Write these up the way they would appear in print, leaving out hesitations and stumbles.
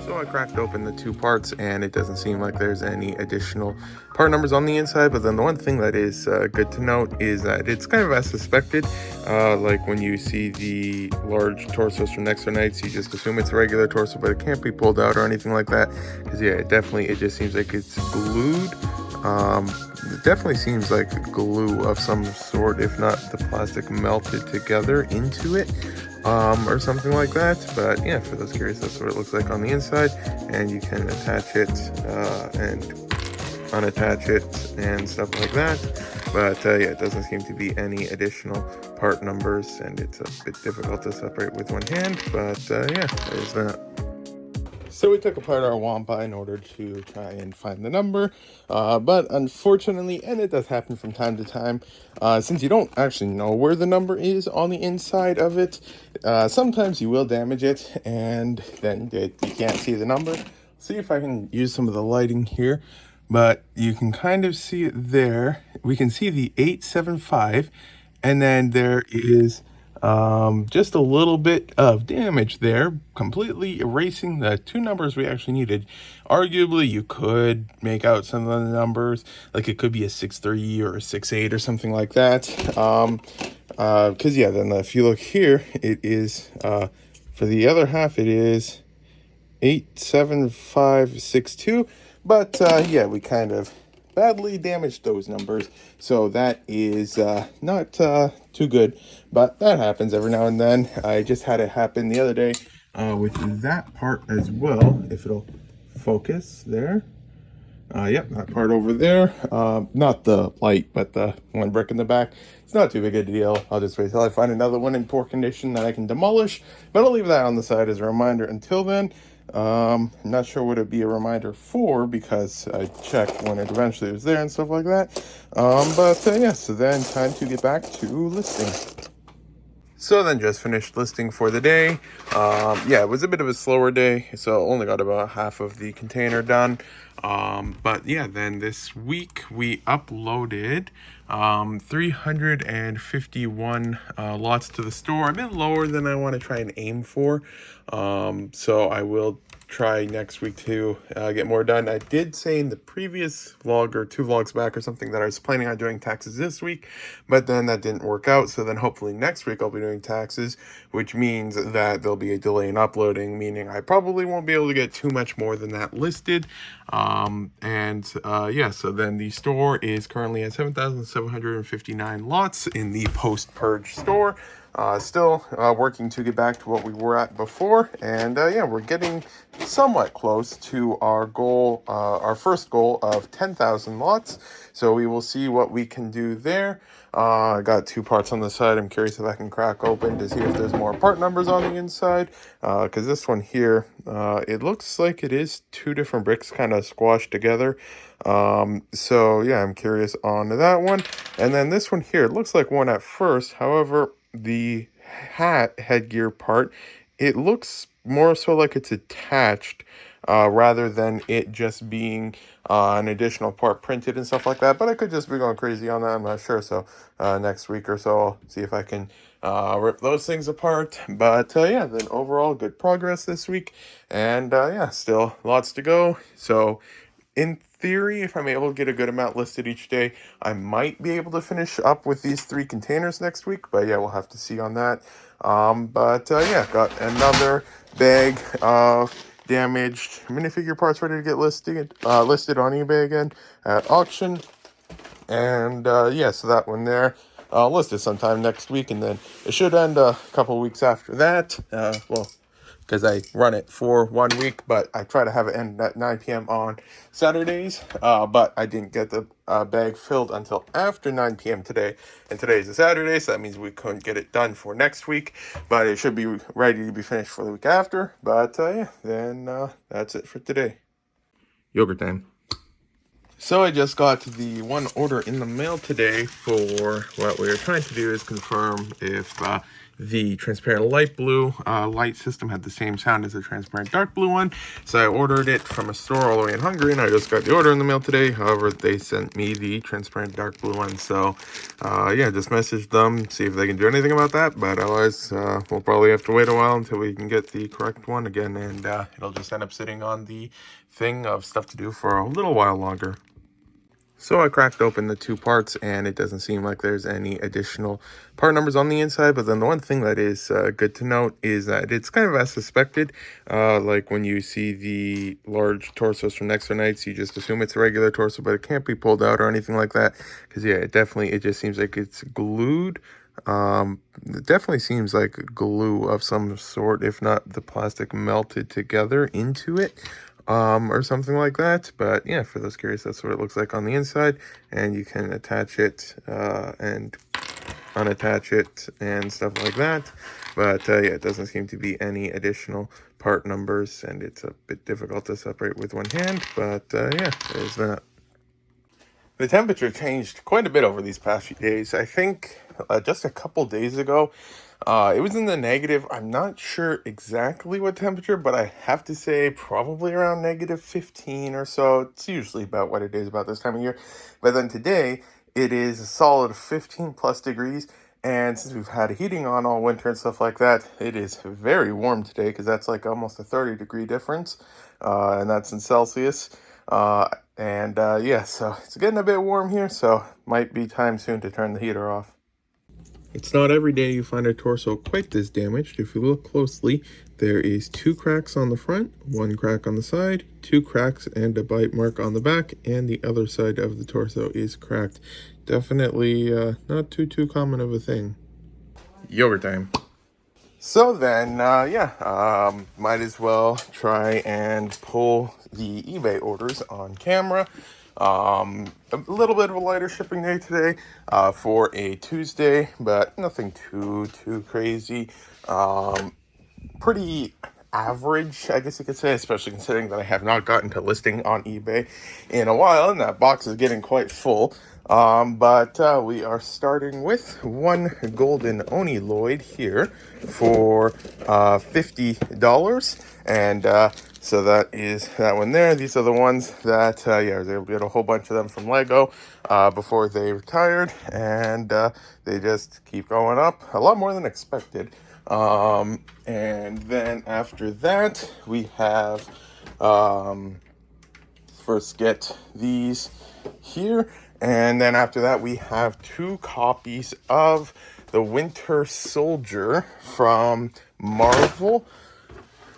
So I cracked open the two parts and it doesn't seem like there's any additional part numbers on the inside. But then the one thing that is good to note is that it's kind of as suspected. Like when you see the large torsos from Next Nights, you just assume it's a regular torso, but it can't be pulled out or anything like that. Because yeah, it just seems like it's glued. It definitely seems like glue of some sort, if not the plastic melted together into it. Or something like that. But yeah, for those curious, that's what it looks like on the inside, and you can attach it and unattach it and stuff like that. But yeah, it doesn't seem to be any additional part numbers, and it's a bit difficult to separate with one hand. But yeah, there's that. So we took apart our Wampa in order to try and find the number, but unfortunately, and it does happen from time to time, since you don't actually know where the number is on the inside of it, sometimes you will damage it, and then you can't see the number. See if I can use some of the lighting here, but you can kind of see it there. We can see the 875, and then there is just a little bit of damage there, completely erasing the two numbers we actually needed. Arguably, you could make out some of the numbers, like it could be a 6-3 or a 6-8 or something like that. Because yeah, then if you look here, it is for the other half, it is 87562. But yeah, we kind of badly damaged those numbers, so that is not too good, but that happens every now and then. I just had it happen the other day with that part as well, if it'll focus there. Yep, that part over there, not the light, but the one brick in the back. It's not too big a deal. I'll just wait till I find another one in poor condition that I can demolish, but I'll leave that on the side as a reminder until then. I'm not sure what it'd be a reminder for, because I checked when it eventually was there and stuff like that. But yeah, so then time to get back to listing. So then just finished listing for the day. Yeah, it was a bit of a slower day, so only got about half of the container done. But yeah, then this week we uploaded 351 lots to the store. A bit lower than I want to try and aim for. So I will try next week to get more done. I did say in the previous vlog or 2 vlogs back or something that I was planning on doing taxes this week, but then that didn't work out. So then hopefully next week I'll be doing taxes, which means that there'll be a delay in uploading, meaning I probably won't be able to get too much more than that listed. Yeah, so then the store is currently at 7,759 lots in the post-purge store. Still working to get back to what we were at before, and yeah, we're getting somewhat close to our goal, our first goal of 10,000 lots, so we will see what we can do there. I got 2 parts on the side. I'm curious if I can crack open to see if there's more part numbers on the inside, because this one here, it looks like it is 2 different bricks kind of squashed together. So yeah, I'm curious on that one. And then this one here, it looks like one at first. However, the headgear part, it looks more so like it's attached rather than it just being an additional part printed and stuff like that. But I could just be going crazy on that, I'm not sure. So next week or so I'll see if I can rip those things apart. But yeah, then overall good progress this week, and yeah, still lots to go. So in theory, if I'm able to get a good amount listed each day, I might be able to finish up with these 3 containers next week. But yeah, we'll have to see on that. But yeah, got another bag of damaged minifigure parts ready to get listed on eBay again at auction. And yeah, so that one there listed sometime next week, and then it should end a couple weeks after that. Well, because I run it for 1 week, but I try to have it end at 9 p.m. on Saturdays, but I didn't get the bag filled until after 9 p.m. today, and today is a Saturday, so that means we couldn't get it done for next week, but it should be ready to be finished for the week after. But yeah, then that's it for today. Yogurt time. So I just got the one order in the mail today for what we were trying to do is confirm if the transparent light blue light system had the same sound as the transparent dark blue one. So I ordered it from a store all the way in Hungary, and I just got the order in the mail today. However, they sent me the transparent dark blue one. So yeah, just messaged them, see if they can do anything about that. But otherwise, we'll probably have to wait a while until we can get the correct one again, and it'll just end up sitting on the thing of stuff to do for a little while longer. So I cracked open the two parts, and it doesn't seem like there's any additional part numbers on the inside. But then the one thing that is good to note is that it's kind of as suspected. Like when you see the large torsos from Next Nights, you just assume it's a regular torso, but it can't be pulled out or anything like that. Because yeah, it just seems like it's glued. It definitely seems like glue of some sort, if not the plastic melted together into it. Or something like that. But yeah, for those curious, that's what it looks like on the inside, and you can attach it and unattach it and stuff like that. But yeah, it doesn't seem to be any additional part numbers, and it's a bit difficult to separate with one hand. But yeah, there's that. The temperature changed quite a bit over these past few days. I think just a couple days ago, it was in the negative. I'm not sure exactly what temperature, but I have to say probably around negative 15 or so. It's usually about what it is about this time of year. But then today, it is a solid 15 plus degrees. And since we've had heating on all winter and stuff like that, it is very warm today, because that's like almost a 30-degree difference. And that's in Celsius. Yeah, so it's getting a bit warm here, so might be time soon to turn the heater off. It's not every day you find a torso quite this damaged. If you look closely, there is 2 cracks on the front, 1 crack on the side, 2 cracks and a bite mark on the back, and the other side of the torso is cracked. Definitely not too common of a thing. Yogurt time. So then, might as well try and pull the eBay orders on camera. A little bit of a lighter shipping day today for a Tuesday, but nothing too crazy. Pretty average, I guess you could say, especially considering that I have not gotten to listing on eBay in a while, and that box is getting quite full. But we are starting with one golden Oni Lloyd here for $50, and so that is that one there. These are the ones that I was able to get a whole bunch of them from Lego before they retired, and they just keep going up a lot more than expected. And then after that, we have first get these here, and then after that we have 2 copies of the Winter Soldier from Marvel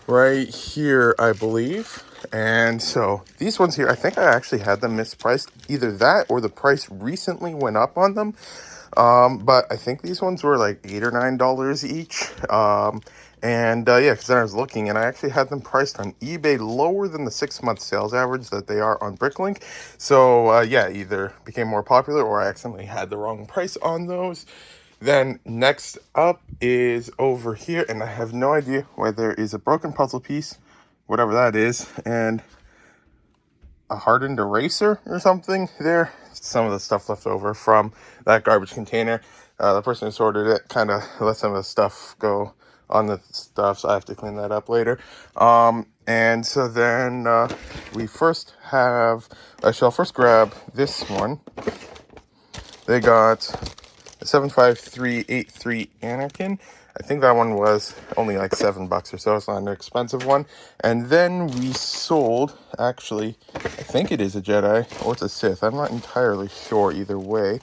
right here, I believe. And so these ones here, I think I actually had them mispriced. Either that or the price recently went up on them. But I think these ones were like $8 or $9 each. Yeah, because then I was looking, and I actually had them priced on eBay lower than the 6-month sales average that they are on Bricklink. So yeah, either became more popular or I accidentally had the wrong price on those. Then next up is over here, and I have no idea why there is a broken puzzle piece, whatever that is, and a hardened eraser or something there. Some of the stuff left over from that garbage container. The person who sorted it kind of let some of the stuff go on the stuff, so I have to clean that up later. And so then we first have, I shall first grab this one. They got a 75383 Anakin. I think that one was only like $7 or so. It's not an expensive one. And then we sold, actually, I think it is a Jedi or it's a Sith. I'm not entirely sure either way.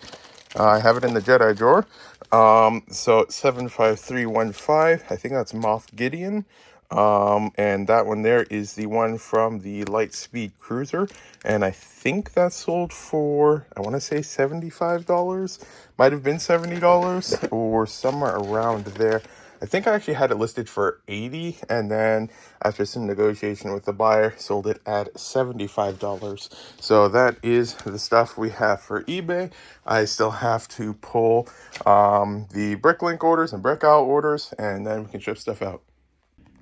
I have it in the Jedi drawer. So 75315, I think that's Moff Gideon. And that one there is the one from the Lightspeed Cruiser, and I think that sold for, I want to say $75, might have been $70 or somewhere around there. I think I actually had it listed for $80, and then after some negotiation with the buyer, sold it at $75. So that is the stuff we have for eBay. I still have to pull the Bricklink orders and Brickout orders, and then we can ship stuff out.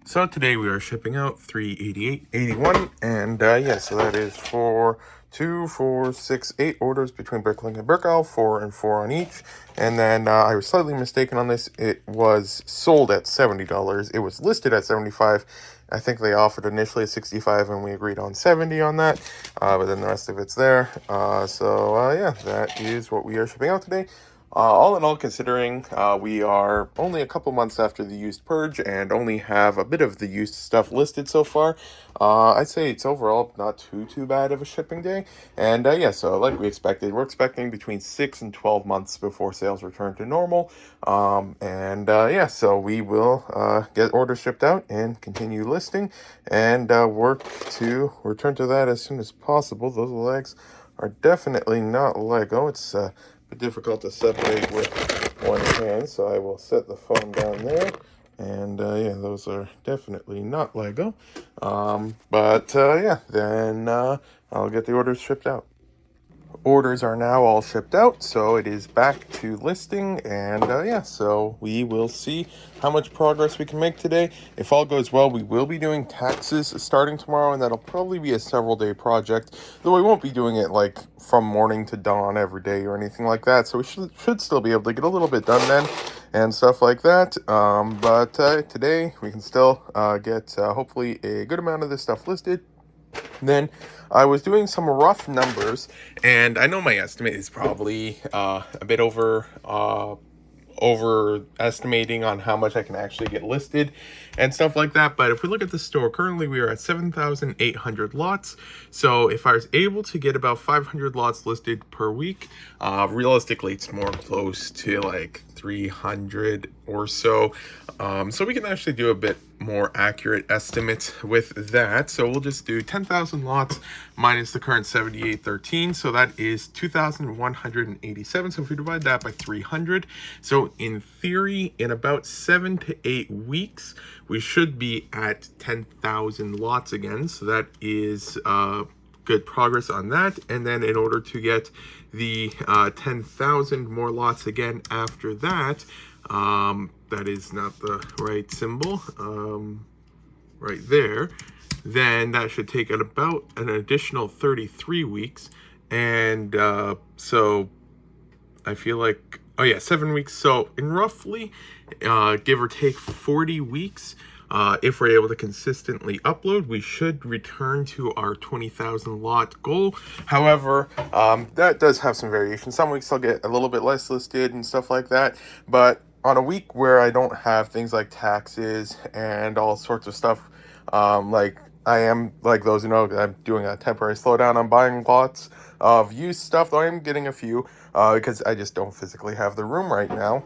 So today we are shipping out 388.81, and yeah, so that is for 2, 4, 6, 8 orders between Bricklink and Brickell, 4 and 4 on each. And then I was slightly mistaken on this. It was sold at $70. It was listed at 75. I think they offered initially at 65, and we agreed on 70 on that. But then the rest of it's there. So yeah, that is what we are shipping out today. All in all, considering we are only a couple months after the used purge and only have a bit of the used stuff listed so far, I'd say it's overall not too bad of a shipping day. And yeah, so like we expected, we're expecting between 6 and 12 months before sales return to normal. And yeah, so we will get orders shipped out and continue listing and work to return to that as soon as possible. Those legs are definitely not Lego. It's difficult to separate with one hand, so I will set the phone down there. And yeah, those are definitely not Lego. But yeah, then I'll get the orders shipped out. Orders are now all shipped out, so it is back to listing, and yeah, so we will see how much progress we can make today. If all goes well, we will be doing taxes starting tomorrow, and that'll probably be a several-day project, though we won't be doing it like from morning to dawn every day or anything like that, so we should still be able to get a little bit done then and stuff like that. But today we can still get hopefully a good amount of this stuff listed. Then I was doing some rough numbers, and I know my estimate is probably a bit overestimating on how much I can actually get listed and stuff like that. But if we look at the store, currently we are at 7,800 lots. So if I was able to get about 500 lots listed per week, realistically it's more close to like 300 or so. So we can actually do a bit more accurate estimate with that. So we'll just do 10,000 lots minus the current 7,813. So that is 2,187. So if we divide that by 300, so in theory, in about 7 to 8 weeks, we should be at 10,000 lots again. So that is good progress on that. And then in order to get the 10,000 more lots again after that, that is not the right symbol, right there, then that should take at about an additional 33 weeks. And so I feel like, oh yeah, 7 weeks. So in roughly, give or take 40 weeks, if we're able to consistently upload, we should return to our 20,000 lot goal. However, that does have some variation. Some weeks I'll get a little bit less listed and stuff like that, but on a week where I don't have things like taxes and all sorts of stuff, like I am, like those who know, I'm doing a temporary slowdown on buying lots of used stuff, though I am getting a few, because I just don't physically have the room right now.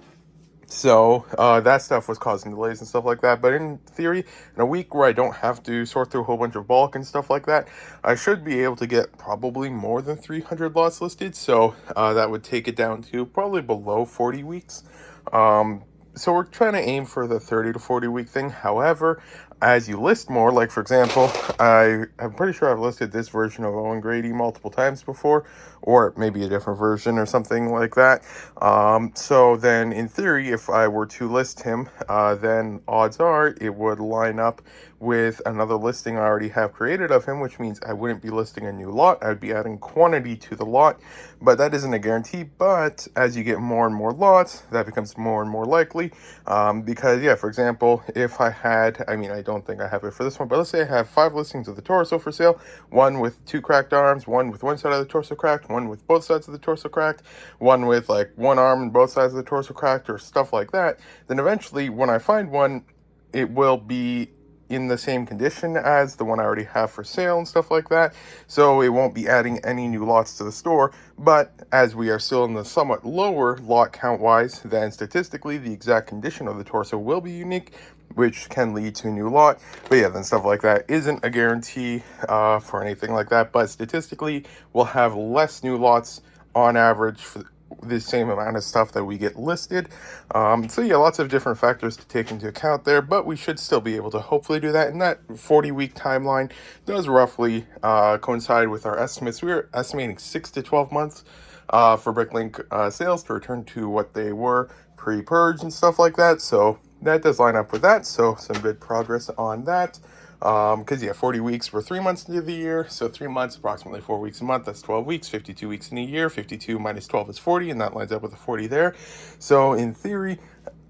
So that stuff was causing delays and stuff like that. But in theory, in a week where I don't have to sort through a whole bunch of bulk and stuff like that, I should be able to get probably more than 300 lots listed. So that would take it down to probably below 40 weeks. So we're trying to aim for the 30 to 40 week thing. However, as you list more, like for example, I'm pretty sure I've listed this version of Owen Grady multiple times before, or maybe a different version or something like that. So then in theory, if I were to list him, then odds are it would line up with another listing I already have created of him, which means I wouldn't be listing a new lot. I would be adding quantity to the lot, but that isn't a guarantee. But as you get more and more lots, that becomes more and more likely, because yeah, for example, if I had, I mean, I don't think I have it for this one, but let's say I have 5 listings of the torso for sale, one with 2 cracked arms, one with one side of the torso cracked, one with both sides of the torso cracked, one with like one arm and both sides of the torso cracked, or stuff like that, then eventually when I find one, it will be in the same condition as the one I already have for sale and stuff like that, so it won't be adding any new lots to the store. But as we are still in the somewhat lower lot count wise, then statistically the exact condition of the torso will be unique, which can lead to a new lot. But yeah, then stuff like that isn't a guarantee for anything like that, but statistically we'll have less new lots on average for the same amount of stuff that we get listed. So yeah, lots of different factors to take into account there, but we should still be able to hopefully do that. And that 40-week timeline does roughly coincide with our estimates. We were estimating 6 to 12 months for Bricklink sales to return to what they were pre-purge and stuff like that. So that does line up with that, so some good progress on that. Because yeah, 40 weeks, we're 3 months into the year, so 3 months, approximately 4 weeks a month, that's 12 weeks, 52 weeks in a year, 52 minus 12 is 40, and that lines up with the 40 there. So in theory,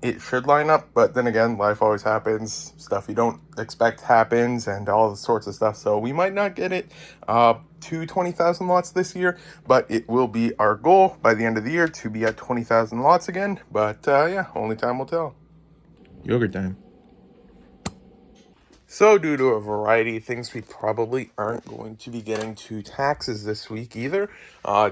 it should line up, but then again, life always happens, stuff you don't expect happens, and all the sorts of stuff, so we might not get it to 20,000 lots this year, but it will be our goal by the end of the year to be at 20,000 lots again, but yeah, only time will tell. Yogurt time. So due to a variety of things, we probably aren't going to be getting to taxes this week either,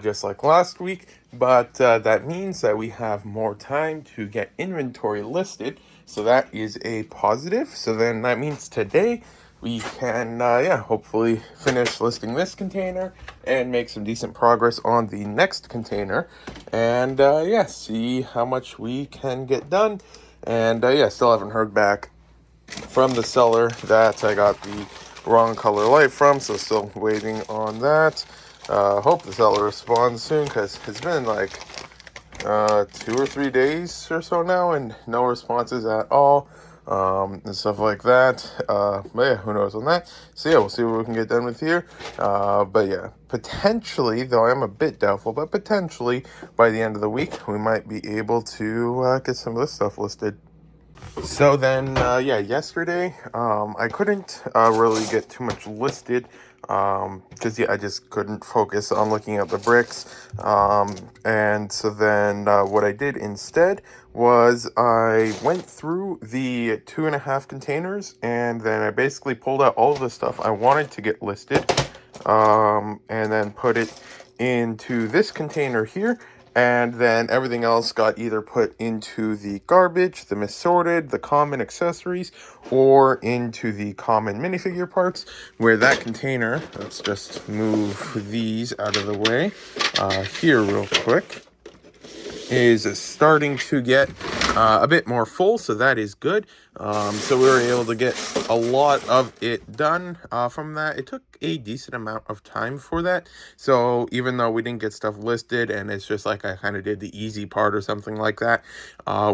just like last week. But that means that we have more time to get inventory listed. So that is a positive. So then that means today we can, yeah, hopefully finish listing this container and make some decent progress on the next container. And yeah, see how much we can get done. And yeah, still haven't heard back from the seller that I got the wrong color light from, so still waiting on that. Hope the seller responds soon, because it's been like 2 or 3 days or so now and no responses at all, and stuff like that. But yeah, who knows on that. So yeah, we'll see what we can get done with here. But yeah, potentially, though I am a bit doubtful, but potentially by the end of the week we might be able to get some of this stuff listed. So then, yeah, yesterday, I couldn't really get too much listed, because, yeah, I just couldn't focus on looking at the bricks, and so then what I did instead was I went through the 2.5 containers, and then I basically pulled out all of the stuff I wanted to get listed, and then put it into this container here. And then everything else got either put into the garbage, the missorted, the common accessories, or into the common minifigure parts, where that container, let's just move these out of the way here real quick, is starting to get a bit more full, so that is good. So we were able to get a lot of it done from that. It took a decent amount of time for that, so even though we didn't get stuff listed and it's just like I kind of did the easy part or something like that,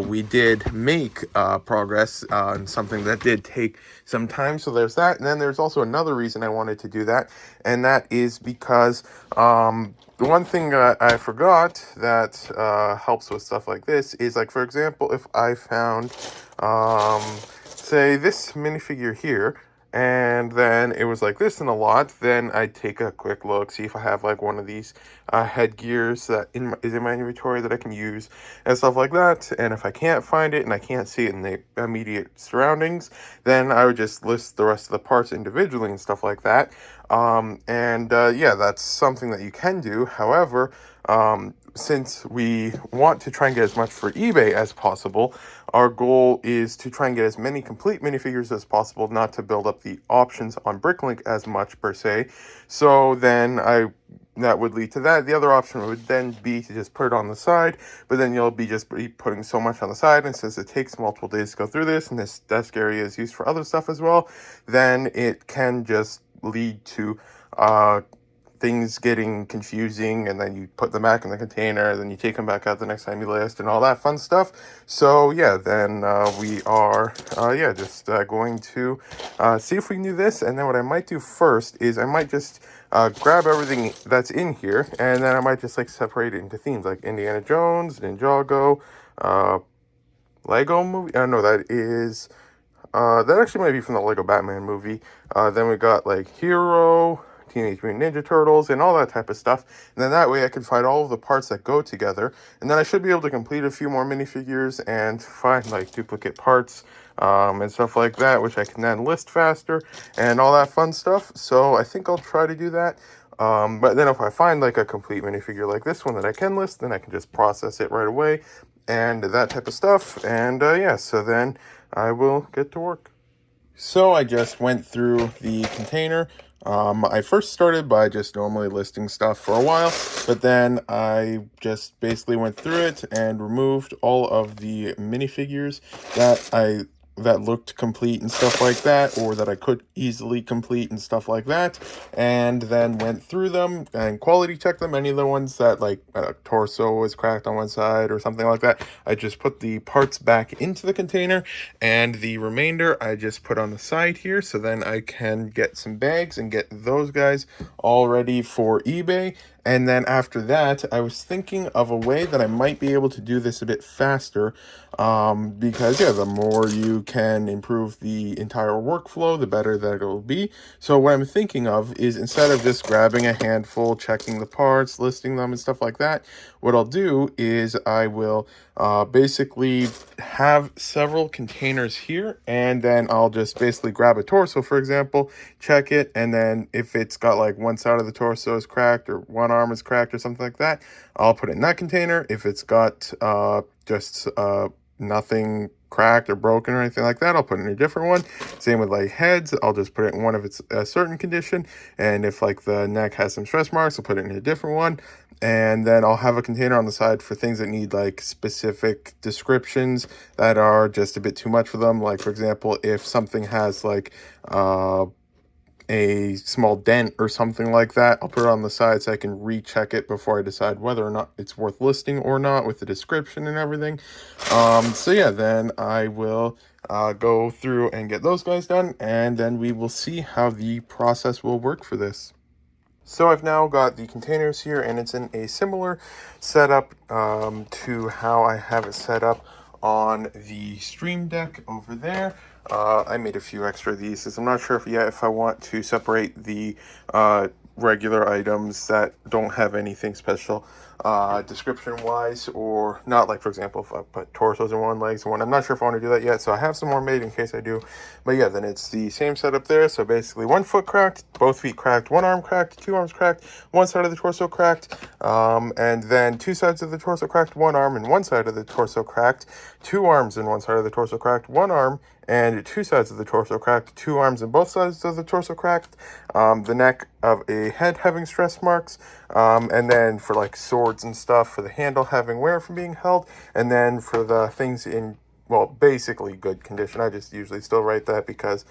we did make progress on something that did take some time. So there's that, and then there's also another reason I wanted to do that, and that is because the one thing I forgot that helps with stuff like this is, like, for example, if I found, say, this minifigure here, and then it was like this in a lot, then I'd take a quick look, see if I have, like, one of these headgears that is in my inventory that I can use, and stuff like that. And if I can't find it and I can't see it in the immediate surroundings, then I would just list the rest of the parts individually and stuff like that. Yeah, that's something that you can do. However, since we want to try and get as much for eBay as possible, our goal is to try and get as many complete minifigures as possible, not to build up the options on Bricklink as much per se. So then that would lead to that. The other option would then be to just put it on the side, but then you'll be just putting so much on the side, and since it takes multiple days to go through this, and this desk area is used for other stuff as well, then it can just lead to things getting confusing, and then you put them back in the container, then you take them back out the next time you list, and all that fun stuff. So yeah, then we are yeah, just going to see if we can do this. And then what I might do first is I might just grab everything that's in here, and then I might just like separate it into themes, like Indiana Jones, Ninjago, Lego movie. No, that is that actually might be from the Lego Batman movie. Then we got like Hero, Teenage Mutant Ninja Turtles, and all that type of stuff. And then that way I can find all of the parts that go together. And then I should be able to complete a few more minifigures and find like duplicate parts and stuff like that, which I can then list faster and all that fun stuff. So I think I'll try to do that. But then if I find like a complete minifigure like this one that I can list, then I can just process it right away and that type of stuff. And yeah, so then I will get to work. So I just went through the container. I first started by just normally listing stuff for a while, but then I just basically went through it and removed all of the minifigures that I that looked complete and stuff like that, or that I could easily complete and stuff like that, and then went through them and quality checked them. Any of the ones that like torso was cracked on one side or something like that, I just put the parts back into the container, and the remainder I just put on the side here, so then I can get some bags and get those guys all ready for eBay. And then after that, I was thinking of a way that I might be able to do this a bit faster, because yeah, the more you can improve the entire workflow, the better that it'll be. So what I'm thinking of is, instead of just grabbing a handful, checking the parts, listing them and stuff like that, what I'll do is I will basically have several containers here, and then I'll just basically grab a torso, for example, check it, and then if it's got like one side of the torso is cracked or one arm is cracked or something like that, I'll put it in that container. If it's got just nothing cracked or broken or anything like that, I'll put it in a different one. Same with like heads, I'll just put it in one of its a certain condition, and if like the neck has some stretch marks, I'll put it in a different one. And then I'll have a container on the side for things that need like specific descriptions that are just a bit too much for them. Like, for example, if something has like a small dent or something like that, I'll put it on the side so I can recheck it before I decide whether or not it's worth listing or not, with the description and everything. So yeah, then I will go through and get those guys done, and then we will see how the process will work for this. So I've now got the containers here, and it's in a similar setup to how I have it set up on the Stream Deck over there. I made a few extra of these, because I'm not sure if I want to separate the regular items that don't have anything special description wise, or not. Like, for example, if I put torsos in one, legs in one, I'm not sure if I want to do that yet, so I have some more made in case I do. But yeah, then it's the same setup there. So basically, one foot cracked, both feet cracked, one arm cracked, two arms cracked, one side of the torso cracked, and then two sides of the torso cracked, one arm and one side of the torso cracked, two arms and one side of the torso cracked, one arm and two sides of the torso cracked, two arms and both sides of the torso cracked, the neck of a head having stress marks, and then for like swords and stuff, for the handle having wear from being held, and then for the things in, well, basically good condition. I just usually still write that because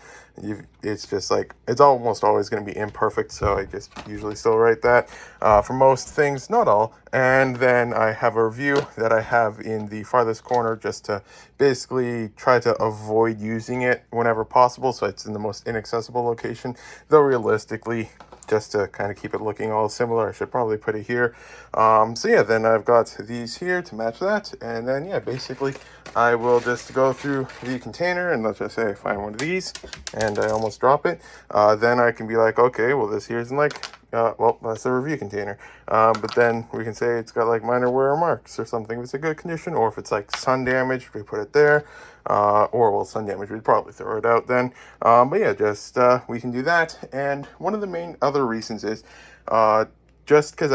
it's just like, it's almost always going to be imperfect, so I just usually still write that for most things, not all. And then I have a review that I have in the farthest corner, just to basically try to avoid using it whenever possible, so it's in the most inaccessible location, though realistically, just to kind of keep it looking all similar, I should probably put it here. So yeah, then I've got these here to match that, and then yeah, basically I will just go through the container, and let's just say I find one of these and I almost drop it, then I can be like, okay, well, this here isn't like, well, that's the review container, but then we can say it's got like minor wear marks or something if it's a good condition, or if it's like sun damage, we put it there, or well, sun damage, we'd probably throw it out then. But yeah, just we can do that. And one of the main other reasons is just because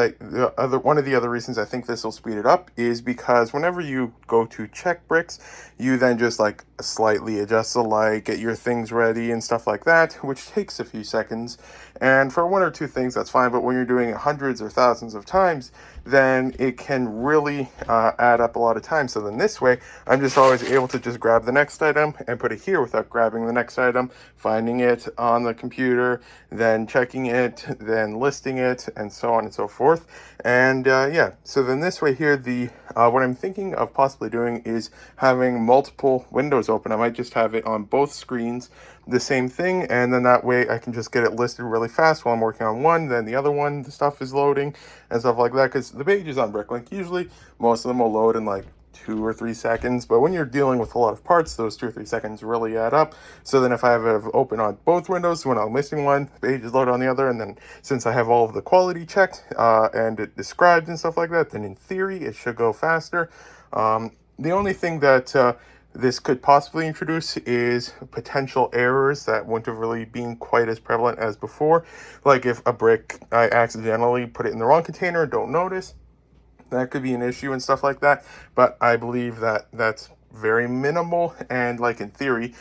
one of the other reasons I think this will speed it up is because whenever you go to check bricks, you then just like slightly adjust the light, get your things ready and stuff like that, which takes a few seconds. And for one or two things, that's fine. But when you're doing it hundreds or thousands of times, then it can really add up a lot of time. So then this way, I'm just always able to just grab the next item and put it here without grabbing the next item, finding it on the computer, then checking it, then listing it, and so on and so forth. And yeah, so then this way here, the what I'm thinking of possibly doing is having multiple windows open. I might just have it on both screens, the same thing, and then that way I can just get it listed really fast while I'm working on one, then the other one, the stuff is loading and stuff like that, because the pages on Bricklink, usually most of them will load in like 2 or 3 seconds, but when you're dealing with a lot of parts, those 2 or 3 seconds really add up. So then if I have it open on both windows, when I'm listing one, the page is loaded on the other, and then since I have all of the quality checked and it described and stuff like that, then in theory it should go faster. The only thing that this could possibly introduce is potential errors that wouldn't have really been quite as prevalent as before. Like if a brick, I accidentally put it in the wrong container, don't notice, that could be an issue and stuff like that. But I believe that that's very minimal. And like in theory,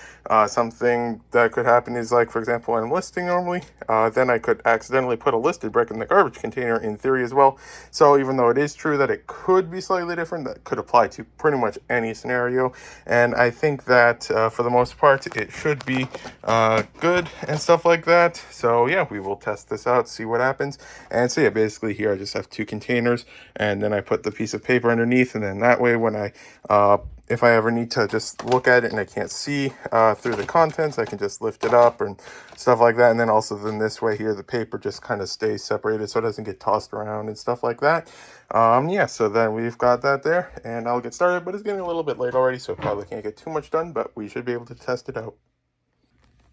something that could happen is, like, for example, when I'm listing normally, then I could accidentally put a listed brick in the garbage container in theory as well. So even though it is true that it could be slightly different, that could apply to pretty much any scenario. And I think that for the most part, it should be good and stuff like that. So yeah, we will test this out, see what happens. And so yeah, basically here I just have two containers, and then I put the piece of paper underneath, and then that way when I if I ever need to just look at it and I can't see through the contents, I can just lift it up and stuff like that. And then also then this way here, the paper just kind of stays separated so it doesn't get tossed around and stuff like that. Yeah, so then we've got that there, and I'll get started, but it's getting a little bit late already, so probably can't get too much done, but we should be able to test it out.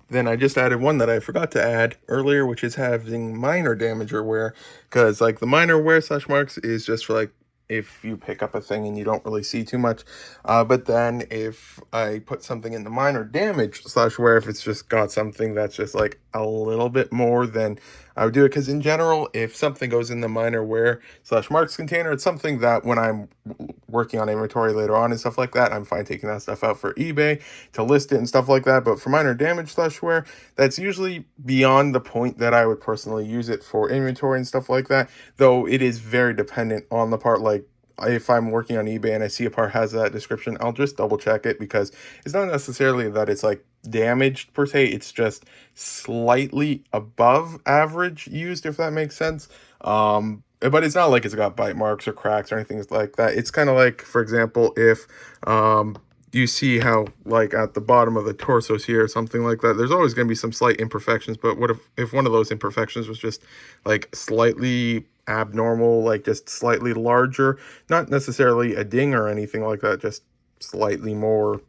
Then I just added one that I forgot to add earlier, which is having minor damage or wear, because like the minor wear slash marks is just for like if you pick up a thing and you don't really see too much. But then if I put something in the minor damage slash wear, if it's just got something that's just like a little bit more, then I would do it. Because in general, if something goes in the minor wear slash marks container, it's something that when I'm working on inventory later on and stuff like that, I'm fine taking that stuff out for eBay to list it and stuff like that. But for minor damage slash wear, that's usually beyond the point that I would personally use it for inventory and stuff like that, though it is very dependent on the part. Like if I'm working on eBay and I see a part has that description, I'll just double check it, because it's not necessarily that it's like damaged per se, it's just slightly above average used, if that makes sense. But it's not like it's got bite marks or cracks or anything like that. It's kind of like, for example, if you see how like at the bottom of the torsos here, something like that, there's always going to be some slight imperfections. But what if one of those imperfections was just like slightly abnormal, like just slightly larger, not necessarily a ding or anything like that, just slightly more,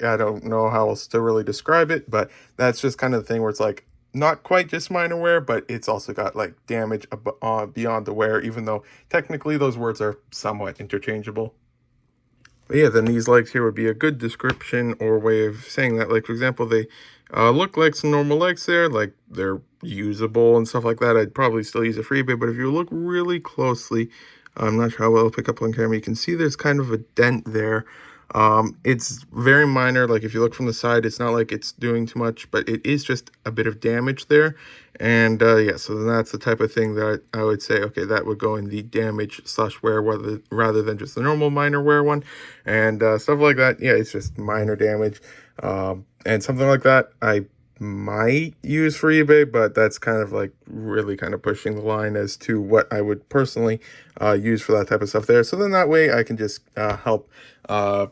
I don't know how else to really describe it, but that's just kind of the thing where it's like not quite just minor wear, but it's also got like damage beyond the wear, even though technically those words are somewhat interchangeable. But yeah, then these legs here would be a good description or way of saying that. Like, for example, they look like some normal legs there, like they're usable and stuff like that. I'd probably still use it for eBay, but if you look really closely, I'm not sure how well it'll pick up on camera, you can see there's kind of a dent there. It's very minor. Like if you look from the side, it's not like it's doing too much, but it is just a bit of damage there. And yeah, so then that's the type of thing that I would say, okay, that would go in the damage slash wear rather than just the normal minor wear one. And stuff like that, yeah, it's just minor damage. And something like that I might use for eBay, but that's kind of like really kind of pushing the line as to what I would personally use for that type of stuff there. So then that way I can just help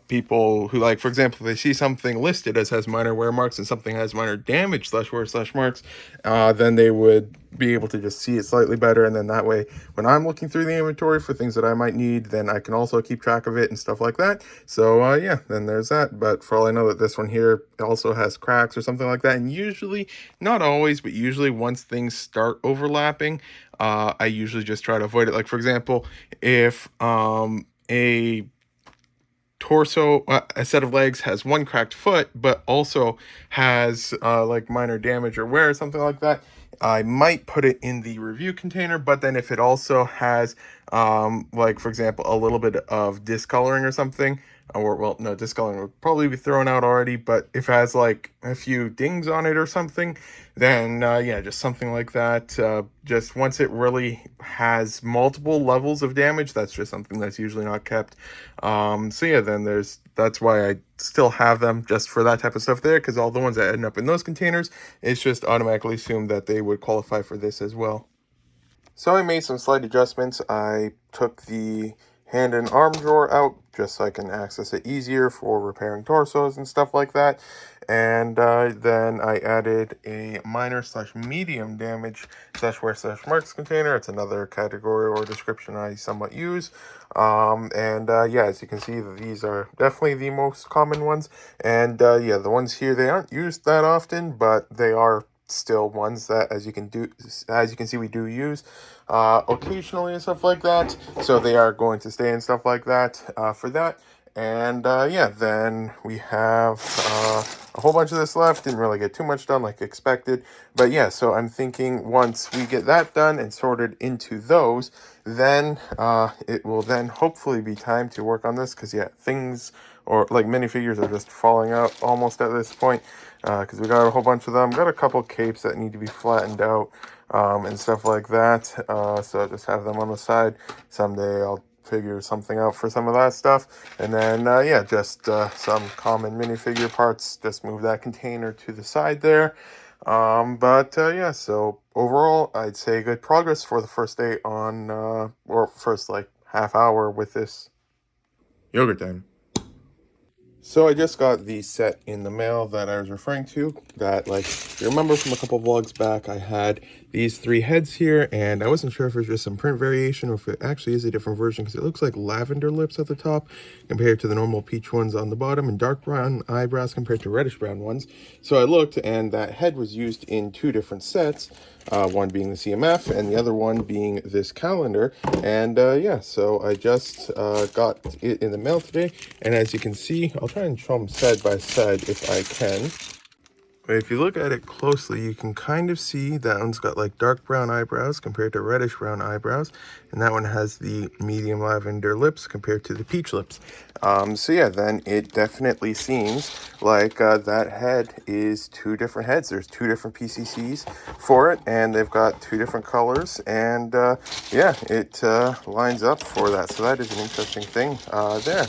people who, like, for example, if they see something listed as has minor wear marks and something has minor damage slash wear slash marks, then they would be able to just see it slightly better. And then that way, when I'm looking through the inventory for things that I might need, then I can also keep track of it and stuff like that. So yeah, then there's that. But for all I know, that this one here also has cracks or something like that. And usually, not always, but usually once things start overlapping, I usually just try to avoid it. Like, for example, if a torso, a set of legs has one cracked foot, but also has like minor damage or wear or something like that, I might put it in the review container. But then if it also has like, for example, a little bit of discoloring or something, or well, no, discoloring would probably be thrown out already, but if it has like a few dings on it or something, then yeah, just something like that. Just once it really has multiple levels of damage, that's just something that's usually not kept. So yeah, then that's why I still have them just for that type of stuff there, because all the ones that end up in those containers, it's just automatically assumed that they would qualify for this as well. So I made some slight adjustments. I took the hand and arm drawer out just so I can access it easier for repairing torsos and stuff like that. And then I added a minor slash medium damage slash wear slash marks container. It's another category or description I somewhat use. Yeah, as you can see, these are definitely the most common ones. And yeah, the ones here, they aren't used that often, but they are still ones that, as you can see, we do use occasionally and stuff like that. So they are going to stay and stuff like that for that. And yeah, then we have a whole bunch of this left. Didn't really get too much done like expected, but yeah, so I'm thinking once we get that done and sorted into those, then it will then hopefully be time to work on this, because yeah, things or like minifigures are just falling out almost at this point, because we got a whole bunch of them. Got a couple capes that need to be flattened out, and stuff like that. So I just have them on the side. Someday I'll figure something out for some of that stuff. And then yeah, just some common minifigure parts. Just move that container to the side there. But yeah, so overall I'd say good progress for the first day on or first like half hour with this yogurt time. So I just got the set in the mail that I was referring to, that, like, if you remember from a couple vlogs back, I had these 3 heads here, and I wasn't sure if it was just some print variation or if it actually is a different version, because it looks like lavender lips at the top compared to the normal peach ones on the bottom, and dark brown eyebrows compared to reddish brown ones. So I looked, and that head was used in 2 different sets, one being the CMF and the other one being this calendar. And yeah, so I just got it in the mail today, and as you can see, I'll try and show them side by side if I can. But if you look at it closely, you can kind of see that one's got like dark brown eyebrows compared to reddish brown eyebrows, and that one has the medium lavender lips compared to the peach lips. So yeah, then it definitely seems like that head is 2 different heads. There's 2 different PCCs for it, and they've got 2 different colors, and yeah, it lines up for that. So that is an interesting thing there.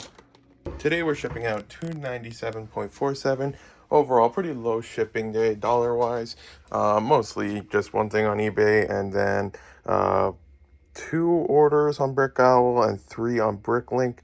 Today we're shipping out $297.47. Overall, pretty low shipping day dollar-wise. Mostly just one thing on eBay, and then 2 orders on Brick Owl and 3 on Bricklink.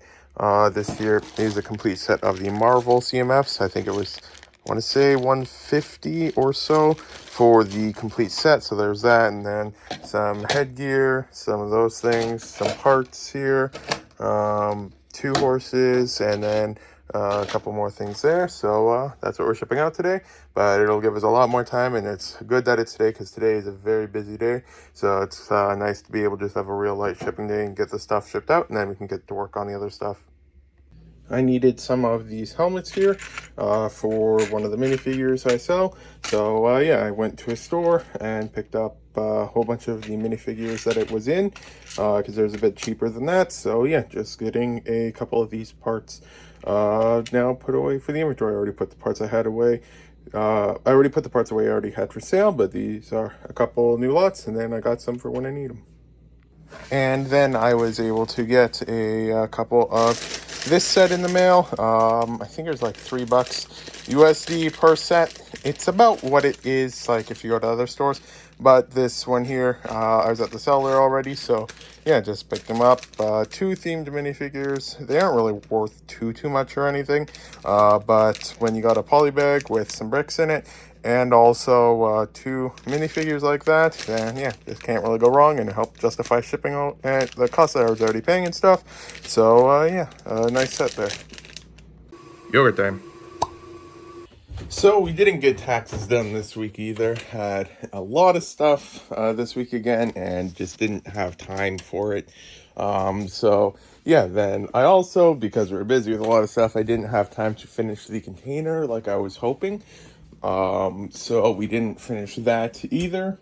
This year is a complete set of the Marvel CMFs. I think it was, I want to say, $150 or so for the complete set. So there's that, and then some headgear, some of those things, some parts here, 2 horses, and then a couple more things there. So that's what we're shipping out today, but it'll give us a lot more time, and it's good that it's today because today is a very busy day. So it's nice to be able to just have a real light shipping day and get the stuff shipped out, and then we can get to work on the other stuff. I needed some of these helmets here for one of the minifigures I sell. So yeah, I went to a store and picked up a whole bunch of the minifigures that it was in, because there's a bit cheaper than that. So yeah, just getting a couple of these parts now put away for the inventory. I already put the parts I had away. I already put the parts away I already had for sale, but these are a couple new lots, and then I got some for when I need them. And then I was able to get a couple of this set in the mail. I think it was like $3 USD per set. It's about what it is like if you go to other stores, but this one here, I was at the seller already, so yeah, just picked them up. 2 themed minifigures. They aren't really worth too much or anything, but when you got a poly bag with some bricks in it, and also 2 minifigures like that, then yeah, just can't really go wrong, and help justify shipping at the cost that I was already paying and stuff. So yeah, a nice set there. Yogurt time. So we didn't get taxes done this week either. Had a lot of stuff this week again, and just didn't have time for it. So yeah, then I also, because we were busy with a lot of stuff, I didn't have time to finish the container like I was hoping. So we didn't finish that either.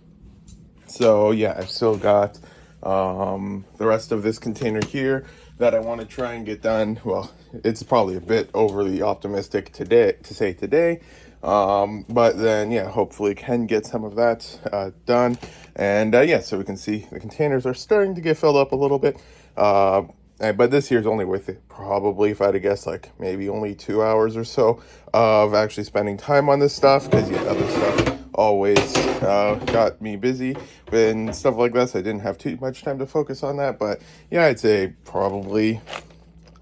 So yeah, I've still got the rest of this container here that I want to try and get done. Well, it's probably a bit overly optimistic today to say today, but then yeah, hopefully can get some of that done. And yeah, so we can see the containers are starting to get filled up a little bit. But this year's only worth it, probably, if I had to guess, like maybe only 2 hours or so of actually spending time on this stuff, because yeah, other stuff always got me busy and stuff like that, so I didn't have too much time to focus on that. But yeah, I'd say probably,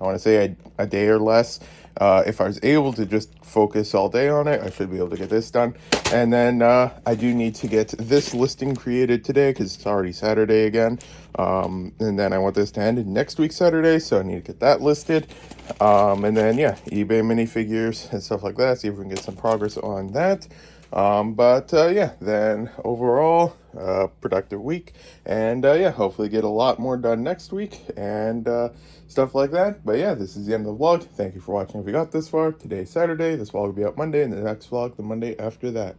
I want to say a day or less. If I was able to just focus all day on it, I should be able to get this done. And then I do need to get this listing created today, because it's already Saturday again. And then I want this to end next week Saturday, so I need to get that listed. And then yeah, eBay minifigures and stuff like that, see if we can get some progress on that. But yeah, then overall, productive week, and yeah, hopefully get a lot more done next week and stuff like that. But yeah, this is the end of the vlog. Thank you for watching if you got this far. Today's Saturday. This vlog will be out Monday, and the next vlog the Monday after that.